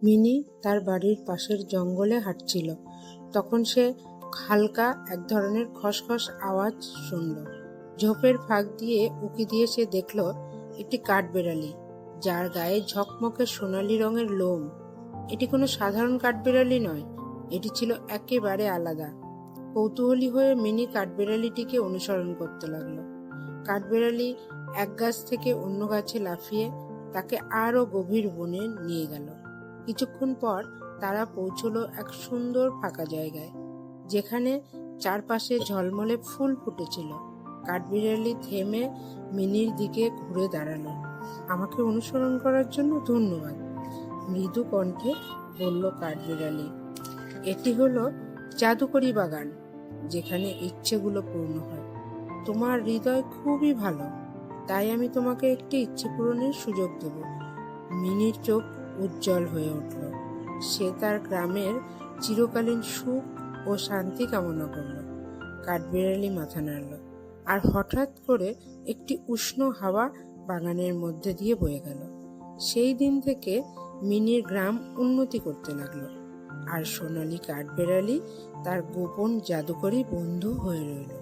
Mini তার বাড়ির পাশের জঙ্গলে হাঁটছিল। তখন সে হালকা এক ধরনের খসখস আওয়াজ শুনল। ঝোপের ফাঁক দিয়ে উঁকি দিয়ে সে দেখল একটি কাঠবিড়ালি, যার গায়ে ঝকমকে সোনালি রঙের লোম। এটি কোনো সাধারণ কাঠবিড়ালি নয়, এটি ছিল একেবারে আলাদা। কৌতূহলী হয়ে মিনি কাঠবিড়ালিটিকে অনুসরণ করতে লাগলো। কাঠবিড়ালি এক গাছ থেকে অন্য গাছে লাফিয়ে তাকে আরো গভীর বনে নিয়ে গেল। কিছুক্ষণ পর তারা পৌঁছলো এক সুন্দর ফাঁকা জায়গায়, যেখানে চারপাশে ঝলমলে ফুল ফুটেছিল। কাঠবিড়ালি থেমে মিনির দিকে ঘুরে দাঁড়ালো। আমাকে অনুসরণ করার জন্য ধন্যবাদ, মৃদু কণ্ঠে বলল কাঠবিড়ালি। এটি হলো জাদুকরি বাগান, যেখানে ইচ্ছেগুলো পূর্ণ হয়। তোমার হৃদয় খুবই ভালো, তাই আমি তোমাকে একটি ইচ্ছে পূরণের সুযোগ দেব। মিনির চোখ উজ্জ্বল হয়ে উঠল। সে তার গ্রামের চিরকালীন সুখ ও শান্তি কামনা করল। কাঠবিড়ালি মাথা নাড়ল, আর হঠাৎ করে একটি উষ্ণ হাওয়া বাগানের মধ্যে দিয়ে বয়ে গেল। সেই দিন থেকে মিনির গ্রাম উন্নতি করতে লাগলো, আর সোনালী কাঠবিড়ালি তার গোপন জাদুকরী বন্ধু হয়ে রইল।